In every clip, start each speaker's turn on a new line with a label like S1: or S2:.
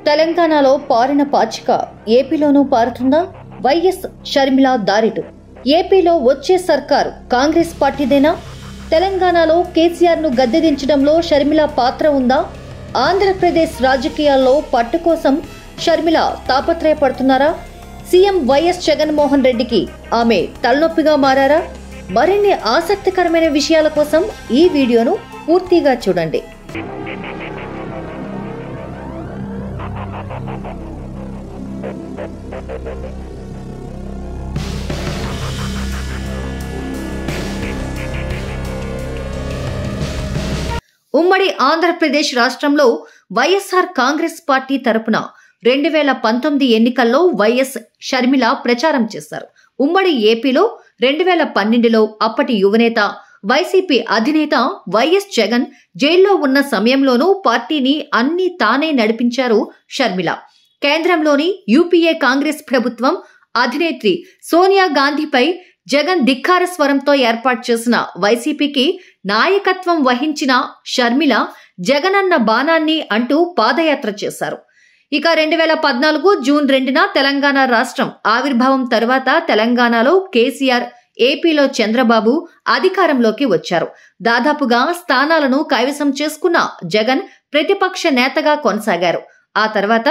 S1: తెలంగాణలో పారిన పాచిక ఏపీలోనూ పారుతుందా? వైఎస్ షర్మిల దారిటు. ఏపీలో వచ్చే సర్కారు కాంగ్రెస్ పార్టీదేనా? తెలంగాణలో కేసీఆర్ ను గద్దెదించడంలో షర్మిల పాత్ర ఉందా? ఆంధ్రప్రదేశ్ రాజకీయాల్లో పట్టు కోసం షర్మిల తాపత్రయపడుతున్నారా? సీఎం వైఎస్ జగన్మోహన్ రెడ్డికి ఆమె తలనొప్పిగా మారారా? మరిన్ని ఆసక్తికరమైన విషయాల కోసం ఈ వీడియోను పూర్తిగా చూడండి. ఉమ్మడి ఆంధ్రప్రదేశ్ రాష్ట్రంలో వైఎస్ఆర్ కాంగ్రెస్ పార్టీ తరపున 2019 ఎన్నికల్లో వైఎస్ షర్మిల ప్రచారం చేశారు. ఉమ్మడి ఏపీలో 2012లో అప్పటి యువనేత వైసీపీ అధినేత వైఎస్ జగన్ జైల్లో ఉన్న సమయంలోనూ పార్టీని అన్ని తానే నడిపించారు షర్మిల. కేంద్రంలోని యూపీఏ కాంగ్రెస్ ప్రభుత్వం అధినేత్రి సోనియా గాంధీపై జగన్ ధిక్కార స్వరంతో ఏర్పాటు చేసిన వైసీపీకి నాయకత్వం వహించిన షర్మిల జగనన్న బాణాన్ని అంటూ పాదయాత్ర చేశారు. ఇక 2014 జూన్ 2న తెలంగాణ రాష్ట్రం ఆవిర్భావం తరువాత తెలంగాణలో కేసీఆర్, ఏపీలో చంద్రబాబు అధికారంలోకి వచ్చారు. దాదాపుగా స్థానాలను కైవసం చేసుకున్న జగన్ ప్రతిపక్ష నేతగా కొనసాగారు. ఆ తర్వాత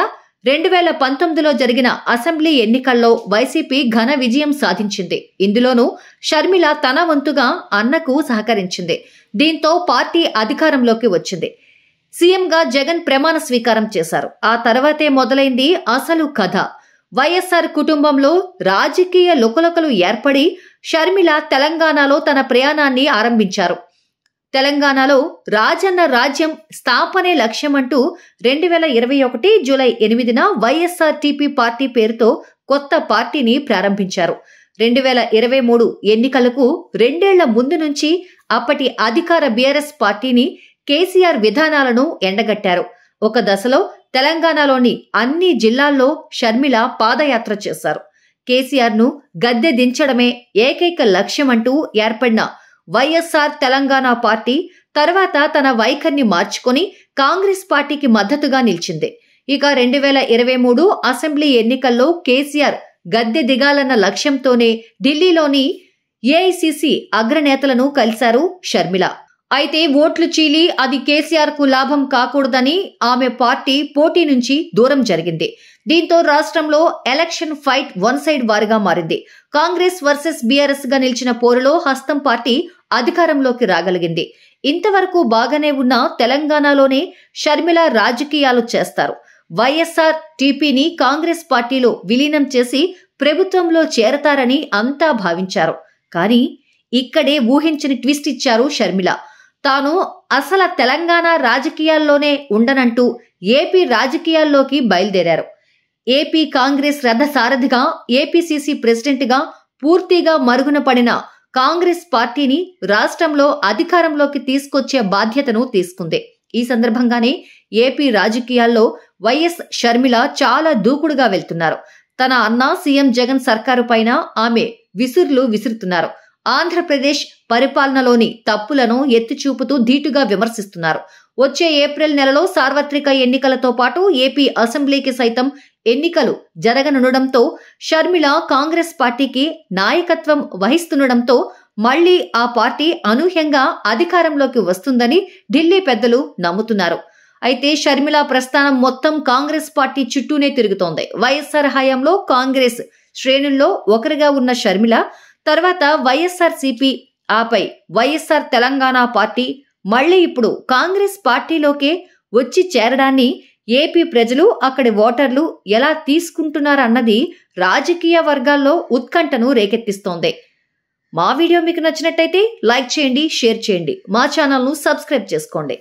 S1: 2019లో జరిగిన అసెంబ్లీ ఎన్నికల్లో వైసీపీ ఘన విజయం సాధించింది. ఇందులోనూ షర్మిల తన వంతుగా అన్నకు సహకరించింది. దీంతో పార్టీ అధికారంలోకి వచ్చింది. సీఎంగా జగన్ ప్రమాణ స్వీకారం చేశారు. ఆ తర్వాతే మొదలైంది అసలు కథ. వైఎస్ఆర్ కుటుంబంలో రాజకీయ లుకలుకలు ఏర్పడి షర్మిల తెలంగాణలో తన ప్రయాణాన్ని ఆరంభించారు. తెలంగాణలో రాజన్న రాజ్యం స్థాపనే లక్ష్యమంటూ 2021 జూలై 8న వైఎస్ఆర్టీపీ పార్టీ పేరుతో కొత్త పార్టీని ప్రారంభించారు. 2023 ఎన్నికలకు 2 ఏళ్ల ముందు నుంచి అప్పటి అధికార బీఆర్ఎస్ పార్టీని, కేసీఆర్ విధానాలను ఎండగట్టారు. ఒక దశలో తెలంగాణలోని అన్ని జిల్లాల్లో షర్మిల పాదయాత్ర చేశారు. కేసీఆర్ ను గద్దె దించడమే ఏకైక లక్ష్యమంటూ ఏర్పడిన వైఎస్ఆర్ తెలంగాణ పార్టీ తర్వాత తన వైఖరిని మార్చుకొని కాంగ్రెస్ పార్టీకి మద్దతుగా నిలిచింది. ఇక 2023 అసెంబ్లీ ఎన్నికల్లో కేసీఆర్ గద్దె దిగాలన్న లక్ష్యంతోనే ఢిల్లీలోని ఏఐసీసీ అగ్రనేతలను కలిశారు షర్మిల. అయితే ఓట్లు చీలి అది కేసీఆర్ కు లాభం కాకూడదని ఆమె పార్టీ పోటీ నుంచి దూరం జరిగింది. దీంతో రాష్ట్రంలో ఎలక్షన్ ఫైట్ వన్ సైడ్ వారిగా మారింది. కాంగ్రెస్ వర్సెస్ బీఆర్ఎస్ గా నిలిచిన పోరులో హస్తం పార్టీ అధికారంలోకి రాగలిగింది. ఇంతవరకు బాగానే ఉన్న తెలంగాణలోనే షర్మిల రాజకీయాలు చేస్తారు. వైఎస్ఆర్ టీపీని కాంగ్రెస్ పార్టీలో విలీనం చేసి ప్రభుత్వంలో చేరతారని అంతా భావించారు. కానీ ఇక్కడే ఊహించని ట్విస్ట్ ఇచ్చారు షర్మిల. తాను అసలు తెలంగాణ రాజకీయాల్లోనే ఉండనంటూ ఏపీ రాజకీయాల్లోకి బయలుదేరారు. ఏపీ కాంగ్రెస్ రథసారథిగా, ఏపీసీసీ ప్రెసిడెంట్గా పూర్తిగా మరుగున పడిన కాంగ్రెస్ పార్టీని రాష్ట్రంలో అధికారంలోకి తీసుకొచ్చే బాధ్యతను తీసుకుంది. ఈ సందర్భంగానే ఏపీ రాజకీయాల్లో వైఎస్ షర్మిల చాలా దూకుడుగా వెళ్తున్నారు. తన అన్న సీఎం జగన్ సర్కారు పైన ఆమె విసురులు విసురుతున్నారు. ఆంధ్రప్రదేశ్ పరిపాలనలోని తప్పులను ఎత్తిచూపుతూ ధీటుగా విమర్శిస్తున్నారు. వచ్చే ఏప్రిల్ నెలలో సార్వత్రిక ఎన్నికలతో పాటు ఏపీ అసెంబ్లీకి సైతం ఎన్నికలు జరగనుండడంతో షర్మిల కాంగ్రెస్ పార్టీకి నాయకత్వం వహిస్తుండడంతో మళ్లీ ఆ పార్టీ అనూహ్యంగా అధికారంలోకి వస్తుందని ఢిల్లీ పెద్దలు నమ్ముతున్నారు. అయితే షర్మిల ప్రస్థానం మొత్తం కాంగ్రెస్ పార్టీ చుట్టూనే తిరుగుతోంది. వైఎస్ఆర్ హయాంలో కాంగ్రెస్ శ్రేణుల్లో ఒకరిగా ఉన్న షర్మిల తర్వాత వైఎస్ఆర్సీపీ, ఆపై వైఎస్ఆర్ తెలంగాణ పార్టీ, మళ్లీ ఇప్పుడు కాంగ్రెస్ పార్టీలోకే వచ్చి చేరడాన్ని ఏపీ ప్రజలు, అక్కడి ఓటర్లు ఎలా తీసుకుంటున్నారన్నది రాజకీయ వర్గాల్లో ఉత్కంఠను రేకెత్తిస్తోంది. మా వీడియో మీకు నచ్చినట్టయితే లైక్ చేయండి, షేర్ చేయండి, మా ఛానల్ను సబ్స్క్రైబ్ చేసుకోండి.